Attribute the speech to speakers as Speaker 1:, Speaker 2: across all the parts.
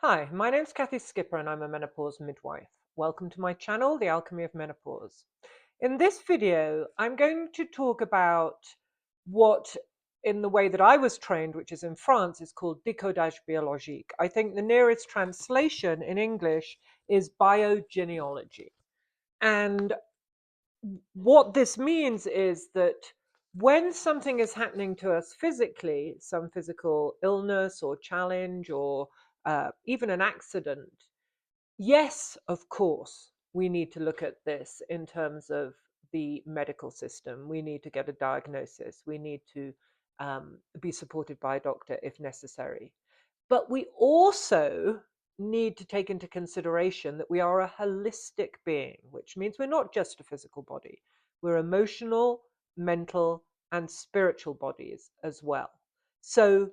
Speaker 1: Hi, my name's Cathy Skipper and I'm a menopause midwife. Welcome to my channel, The Alchemy of Menopause. In this video, I'm going to talk about what, in the way that I was trained, which is in France, is called décodage biologique. I think the nearest translation in English is biogeneaology. And what this means is that when something is happening to us physically, some physical illness or challenge or even an accident, yes, of course, we need to look at this in terms of the medical system. We need to get a diagnosis. We need to be supported by a doctor if necessary. But we also need to take into consideration that we are a holistic being, which means we're not just a physical body. We're emotional, mental, and spiritual bodies as well. So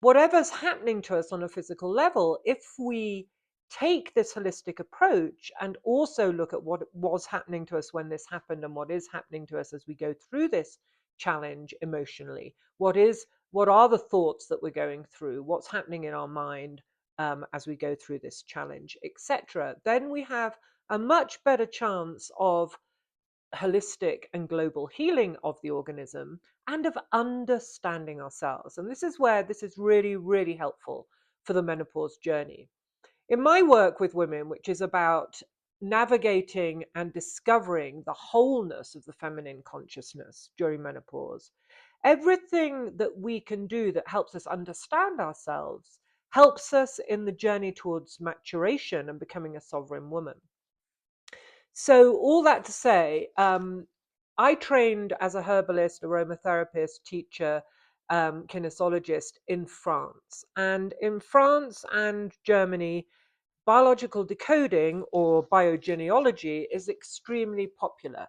Speaker 1: whatever's happening to us on a physical level, if we take this holistic approach and also look at what was happening to us when this happened and what is happening to us as we go through this challenge emotionally, what are the thoughts that we're going through, what's happening in our mind as we go through this challenge, etc., then we have a much better chance of holistic and global healing of the organism and of understanding ourselves. And this is where this is really, really helpful for the menopause journey. In my work with women, which is about navigating and discovering the wholeness of the feminine consciousness during menopause, everything that we can do that helps us understand ourselves helps us in the journey towards maturation and becoming a sovereign woman. So all that to say, I trained as a herbalist, aromatherapist, teacher, kinesiologist in France. And in France and Germany, biological decoding or biogeneaology is extremely popular.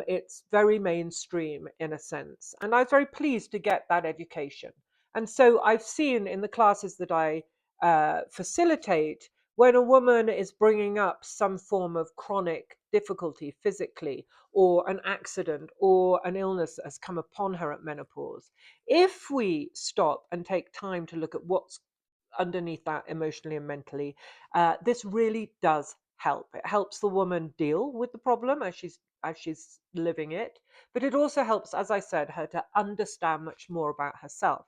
Speaker 1: It's very mainstream in a sense. And I was very pleased to get that education. And so I've seen in the classes that I facilitate, when a woman is bringing up some form of chronic difficulty physically, or an accident or an illness that has come upon her at menopause, if we stop and take time to look at what's underneath that emotionally and mentally, this really does help. It helps the woman deal with the problem as she's living it, but it also helps, as I said, her to understand much more about herself.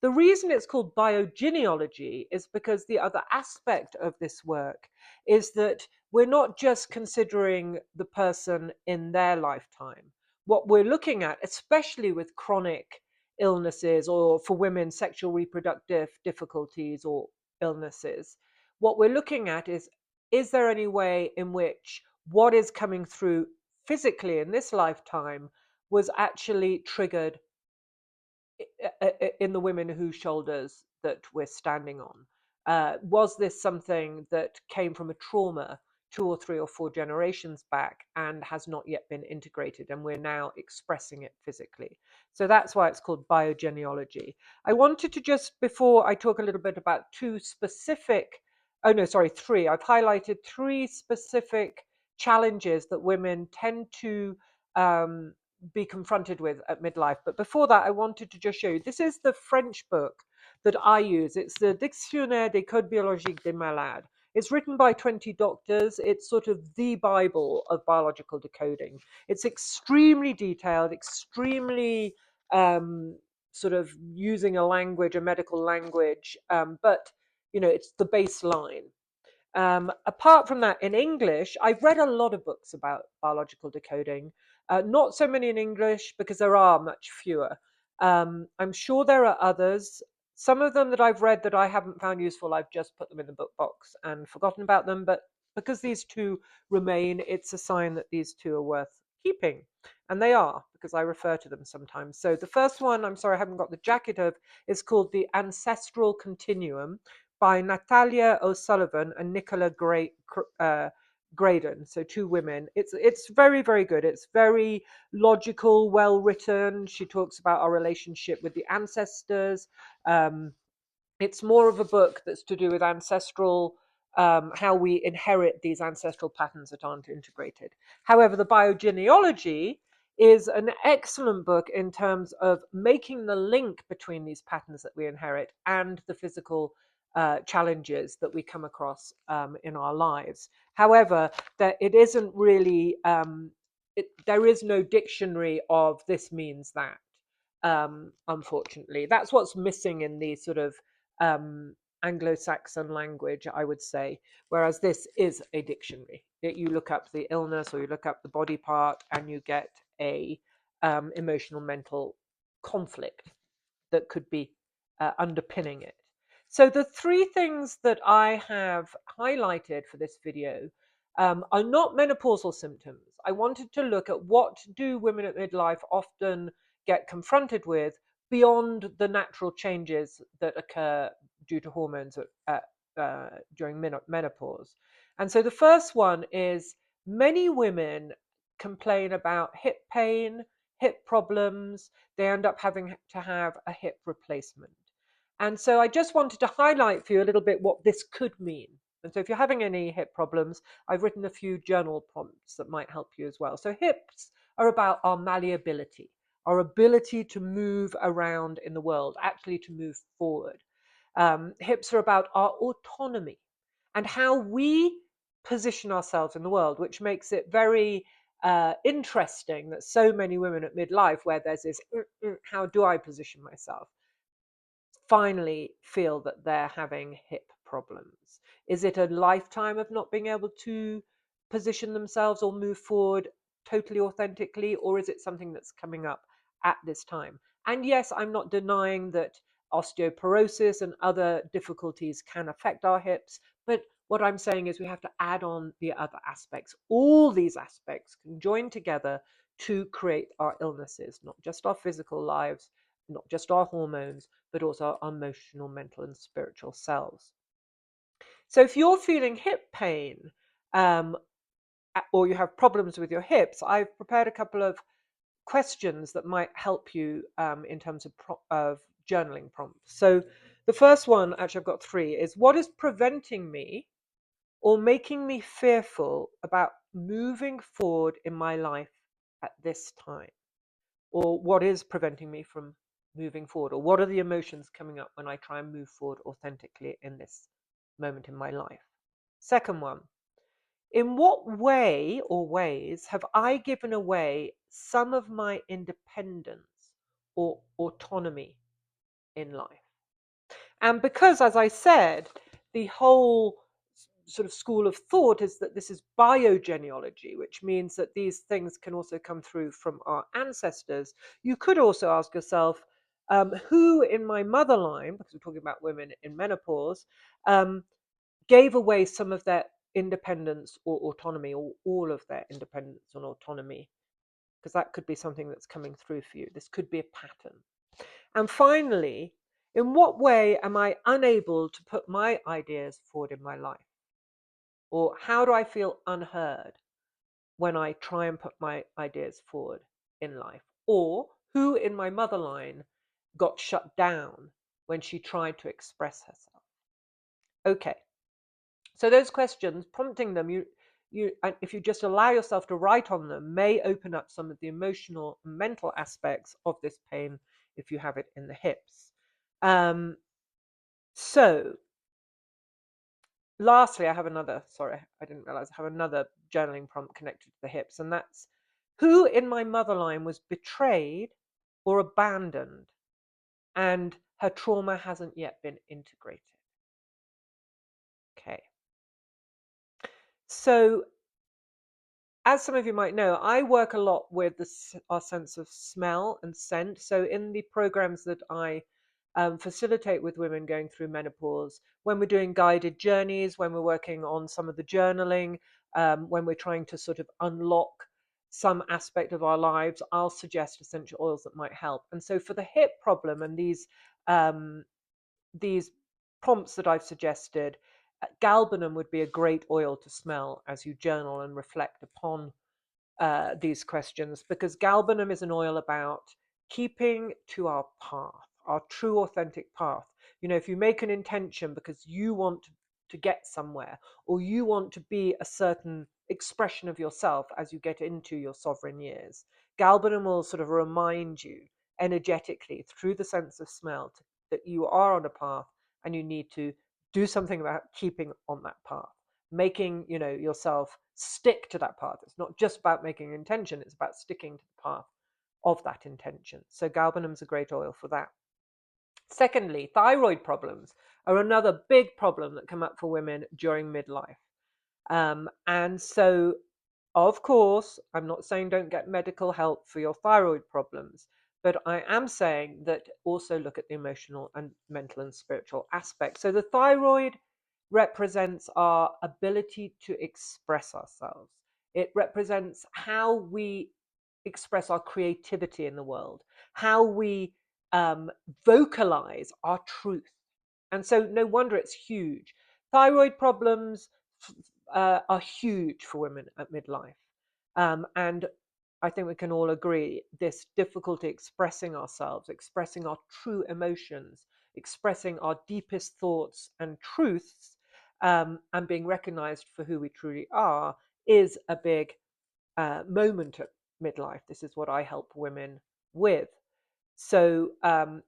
Speaker 1: The reason it's called biogeneaology is because the other aspect of this work is that we're not just considering the person in their lifetime. What we're looking at, especially with chronic illnesses or for women, sexual reproductive difficulties or illnesses, what we're looking at is there any way in which what is coming through physically in this lifetime was actually triggered in the women whose shoulders that we're standing on? Was this something that came from a trauma 2 or 3 or 4 generations back and has not yet been integrated, and we're now expressing it physically? So that's why it's called biogeneaology. I wanted to just, before I talk a little bit about three. I've highlighted 3 specific challenges that women tend to be confronted with at midlife. But before that, I wanted to just show you, this is the French book that I use. It's the Dictionnaire des codes biologiques des malades. It's written by 20 doctors. It's sort of the Bible of biological decoding. It's extremely detailed, extremely sort of using a medical language, but it's the baseline. Apart from that, in English, I've read a lot of books about biological decoding. Not so many in English because there are much fewer. I'm sure there are others. Some of them that I've read that I haven't found useful, I've just put them in the book box and forgotten about them. But because these 2 remain, it's a sign that these 2 are worth keeping. And they are, because I refer to them sometimes. So the first one, I'm sorry I haven't got the jacket of, is called The Ancestral Continuum by Natalia O'Sullivan and Nicola Graydon, so 2 women. It's very, very good. It's very logical, well written. She talks about our relationship with the ancestors. It's more of a book that's to do with ancestral, how we inherit these ancestral patterns that aren't integrated. However, the biogeneaology is an excellent book in terms of making the link between these patterns that we inherit and the physical challenges that we come across in our lives. However, that it isn't really, there is no dictionary of this means that. Unfortunately, that's what's missing in the sort of Anglo-Saxon language, I would say. Whereas this is a dictionary. You look up the illness or you look up the body part, and you get a emotional mental conflict that could be underpinning it. So the three things that I have highlighted for this video are not menopausal symptoms. I wanted to look at what do women at midlife often get confronted with beyond the natural changes that occur due to hormones during menopause. And so the first one is many women complain about hip pain, hip problems. They end up having to have a hip replacement. And so I just wanted to highlight for you a little bit what this could mean. And so if you're having any hip problems, I've written a few journal prompts that might help you as well. So hips are about our malleability, our ability to move around in the world, actually to move forward. Hips are about our autonomy and how we position ourselves in the world, which makes it very interesting that so many women at midlife, where there's this, how do I position myself, finally feel that they're having hip problems. Is it a lifetime of not being able to position themselves or move forward totally authentically, or is it something that's coming up at this time? And yes, I'm not denying that osteoporosis and other difficulties can affect our hips, but what I'm saying is we have to add on the other aspects. All these aspects can join together to create our illnesses, not just our physical lives, not just our hormones, but also our emotional, mental, and spiritual selves. So if you're feeling hip pain, or you have problems with your hips, I've prepared a couple of questions that might help you in terms of journaling prompts. So the first one, actually I've got three, is what is preventing me or making me fearful about moving forward in my life at this time? Or what is preventing me from moving forward? Or what are the emotions coming up when I try and move forward authentically in this moment in my life? Second one, in what way or ways have I given away some of my independence or autonomy in life? And because, as I said, the whole sort of school of thought is that this is biogeneaology, which means that these things can also come through from our ancestors. You could also ask yourself, who in my mother line, because we're talking about women in menopause, gave away some of their independence or autonomy, or all of their independence and autonomy? Because that could be something that's coming through for you. This could be a pattern. And finally, in what way am I unable to put my ideas forward in my life? Or how do I feel unheard when I try and put my ideas forward in life? Or who in my mother line got shut down when she tried to express herself? Okay, so those questions, prompting them, if you just allow yourself to write on them, may open up some of the emotional and mental aspects of this pain if you have it in the hips. So lastly, I didn't realize I have another journaling prompt connected to the hips, and that's who in my mother line was betrayed or abandoned and her trauma hasn't yet been integrated. Okay. So as some of you might know, I work a lot with our sense of smell and scent. So in the programs that I facilitate with women going through menopause, when we're doing guided journeys, when we're working on some of the journaling, when we're trying to sort of unlock some aspect of our lives, I'll suggest essential oils that might help. And so for the hip problem and these prompts that I've suggested, galbanum would be a great oil to smell as you journal and reflect upon these questions, because galbanum is an oil about keeping to our path, our true authentic path. You know, if you make an intention because you want to get somewhere, or you want to be a certain expression of yourself as you get into your sovereign years, galbanum will sort of remind you energetically through the sense of smell that you are on a path and you need to do something about keeping on that path, making, yourself stick to that path. It's not just about making an intention, it's about sticking to the path of that intention. So galbanum's a great oil for that. Secondly, thyroid problems are another big problem that come up for women during midlife. And so, of course, I'm not saying don't get medical help for your thyroid problems, but I am saying that also look at the emotional and mental and spiritual aspects. So the thyroid represents our ability to express ourselves. It represents how we express our creativity in the world, how we vocalize our truth. And so no wonder it's huge. Thyroid problems are huge for women at midlife. And I think we can all agree this difficulty expressing ourselves, expressing our true emotions, expressing our deepest thoughts and truths, and being recognized for who we truly are is a big moment at midlife. This is what I help women with. So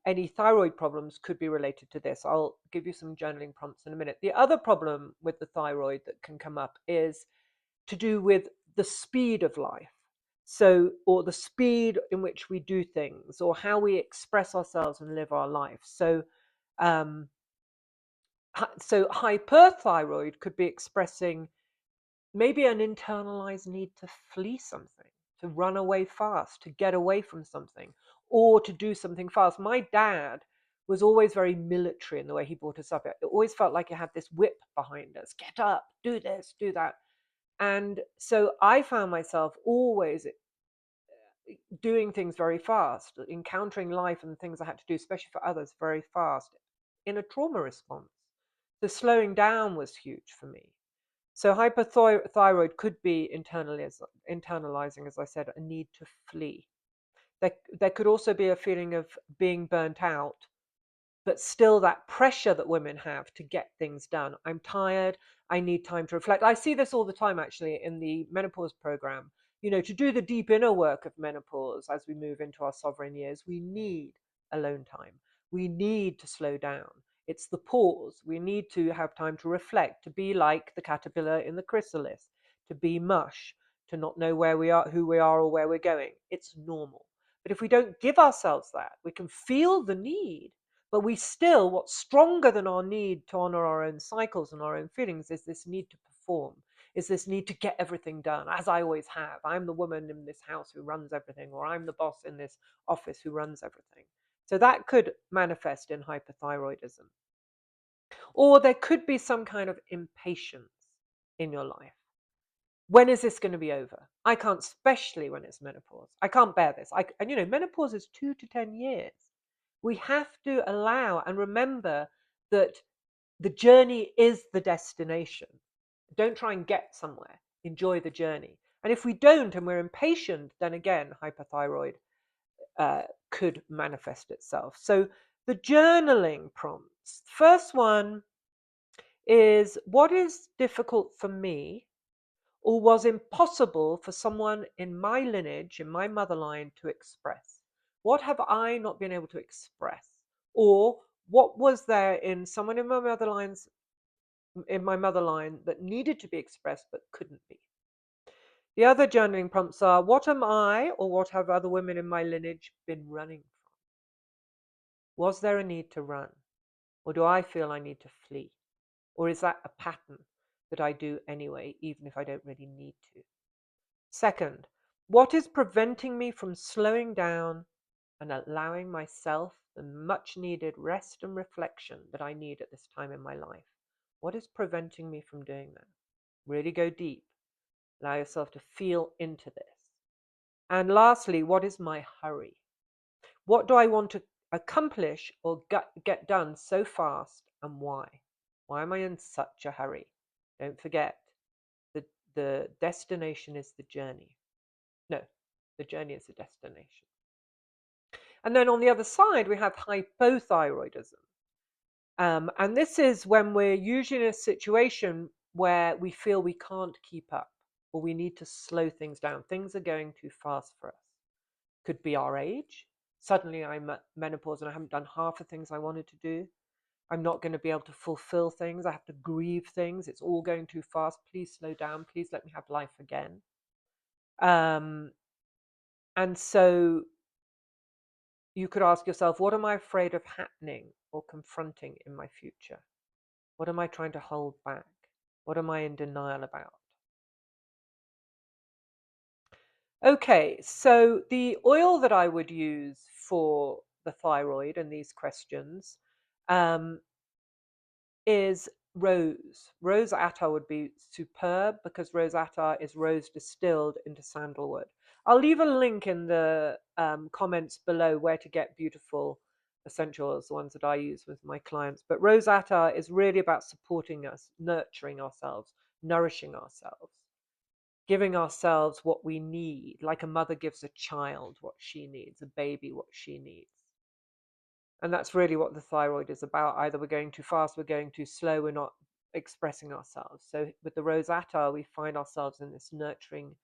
Speaker 1: any thyroid problems could be related to this. I'll give you some journaling prompts in a minute. The other problem with the thyroid that can come up is to do with the speed of life. So, or the speed in which we do things, or how we express ourselves and live our life. Um, so hyperthyroid could be expressing maybe an internalized need to flee something, to run away fast, to get away from something, or to do something fast. My dad was always very military in the way he brought us up. It always felt like he had this whip behind us: get up, do this, do that. And so I found myself always doing things very fast, encountering life and things I had to do, especially for others, very fast in a trauma response. The slowing down was huge for me. So hyperthyroid could be internalizing, as I said, a need to flee. There could also be a feeling of being burnt out, but still that pressure that women have to get things done. I'm tired. I need time to reflect. I see this all the time, actually, in the menopause program. To do the deep inner work of menopause as we move into our sovereign years, we need alone time. We need to slow down. It's the pause. We need to have time to reflect, to be like the caterpillar in the chrysalis, to be mush, to not know where we are, who we are, or where we're going. It's normal. But if we don't give ourselves that, we can feel the need, but what's stronger than our need to honor our own cycles and our own feelings is this need to perform, is this need to get everything done, as I always have. I'm the woman in this house who runs everything, or I'm the boss in this office who runs everything. So that could manifest in hyperthyroidism. Or there could be some kind of impatience in your life. When is this going to be over? I can't, especially when it's menopause. I can't bear this. And menopause is 2 to 10 years. We have to allow and remember that the journey is the destination. Don't try and get somewhere. Enjoy the journey. And if we don't and we're impatient, then again, hyperthyroid could manifest itself. So the journaling prompts. First one is, what is difficult for me or was impossible for someone in my lineage, in my motherline, to express? What have I not been able to express? Or what was there in someone in my motherline that needed to be expressed but couldn't be? The other journaling prompts are, what am I or what have other women in my lineage been running from? Was there a need to run? Or do I feel I need to flee? Or is that a pattern that I do anyway, even if I don't really need to? Second, what is preventing me from slowing down and allowing myself the much needed rest and reflection that I need at this time in my life? What is preventing me from doing that? Really go deep. Allow yourself to feel into this. And lastly, what is my hurry? What do I want to accomplish or get done so fast, and why? Why am I in such a hurry? Don't forget, the destination is the journey. No, the journey is the destination. And then on the other side, we have hypothyroidism. And this is when we're usually in a situation where we feel we can't keep up, or we need to slow things down. Things are going too fast for us. Could be our age. Suddenly I'm at menopause and I haven't done half the things I wanted to do. I'm not going to be able to fulfill things. I have to grieve things. It's all going too fast. Please slow down. Please let me have life again. And so you could ask yourself, what am I afraid of happening or confronting in my future? What am I trying to hold back? What am I in denial about? Okay, so the oil that I would use for the thyroid and these questions um, is rose. Rose attar would be superb because rose attar is rose distilled into sandalwood. I'll leave a link in the comments below where to get beautiful essential oils, the ones that I use with my clients. But rose attar is really about supporting us, nurturing ourselves, nourishing ourselves, giving ourselves what we need, like a mother gives a child what she needs, a baby what she needs. And that's really what the thyroid is about. Either we're going too fast, we're going too slow, we're not expressing ourselves. So with the rose attar, we find ourselves in this nurturing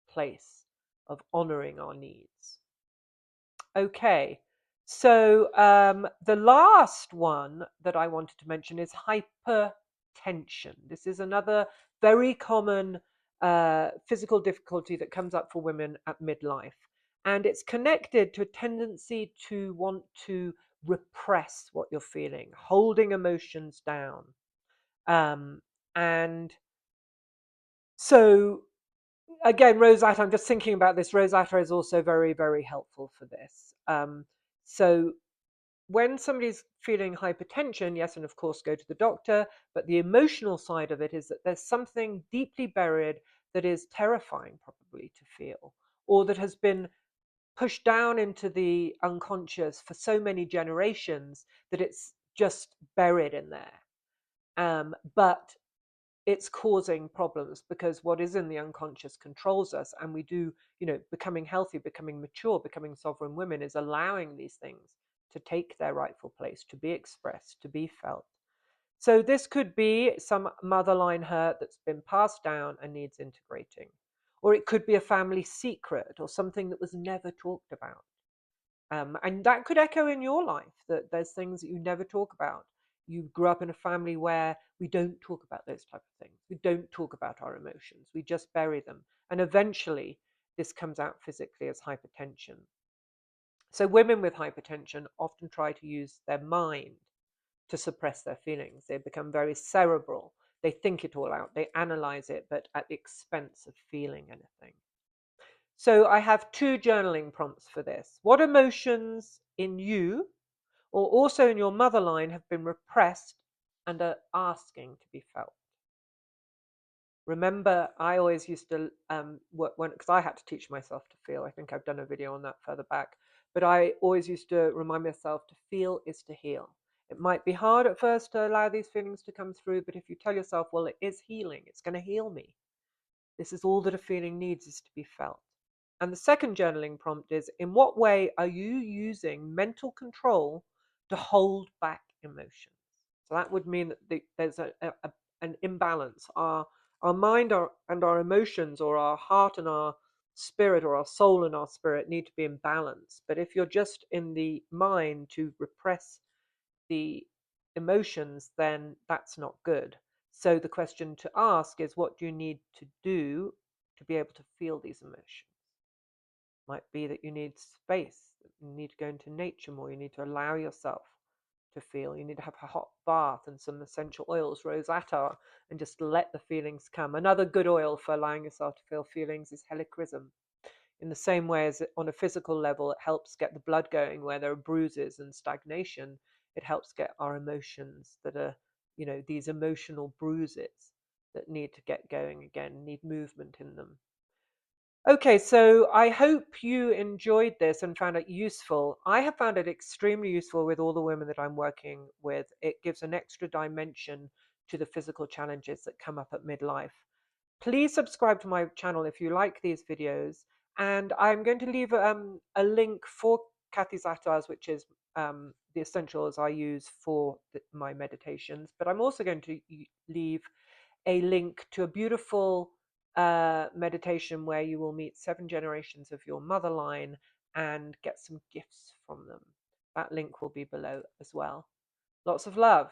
Speaker 1: place of honoring our needs. Okay, so the last one that I wanted to mention is hypertension. This is another very common physical difficulty that comes up for women at midlife. And it's connected to a tendency to want to repress what you're feeling, holding emotions down. And so again, rose attar, I'm just thinking about this. Rose attar is also very, very helpful for this. So when somebody's feeling hypertension, yes, and of course go to the doctor, but the emotional side of it is that there's something deeply buried that is terrifying probably to feel, or that has been pushed down into the unconscious for so many generations that it's just buried in there. But it's causing problems because what is in the unconscious controls us, and we do, becoming healthy, becoming mature, becoming sovereign women is allowing these things to take their rightful place, to be expressed, to be felt. So this could be some motherline hurt that's been passed down and needs integrating, or it could be a family secret or something that was never talked about. And that could echo in your life, that there's things that you never talk about. You grew up in a family where we don't talk about those type of things. We don't talk about our emotions. We just bury them. And eventually this comes out physically as hypertension. So women with hypertension often try to use their mind to suppress their feelings. They become very cerebral. They think it all out. They analyze it, but at the expense of feeling anything. So I have two journaling prompts for this. What emotions in you or also in your mother line have been repressed and are asking to be felt? Remember, I always used to because I had to teach myself to feel. I think I've done a video on that further back. But I always used to remind myself to feel is to heal. It might be hard at first to allow these feelings to come through, but if you tell yourself, well, it is healing, it's going to heal me. This is all that a feeling needs, is to be felt. And the second journaling prompt is, in what way are you using mental control to hold back emotions? So that would mean that there's an imbalance. Our mind and our emotions, or our heart and our spirit, or our soul and our spirit, need to be in balance. But if you're just in the mind to repress the emotions, then that's not good. So the question to ask is, what do you need to do to be able to feel these emotions? Might be that you need space, you need to go into nature more, you need to allow yourself to feel, you need to have a hot bath and some essential oils, rose attar, and just let the feelings come. Another good oil for allowing yourself to feel feelings is helichrysum. In the same way as on a physical level, it helps get the blood going where there are bruises and stagnation. It helps get our emotions that are, these emotional bruises that need to get going again, need movement in them. Okay, so I hope you enjoyed this and found it useful. I have found it extremely useful with all the women that I'm working with. It gives an extra dimension to the physical challenges that come up at midlife. Please subscribe to my channel if you like these videos. And I'm going to leave a link for Cathy's Attars, which is the essentials I use for my meditations. But I'm also going to leave a link to a beautiful meditation where you will meet 7 generations of your mother line and get some gifts from them. That link will be below as well. Lots of love.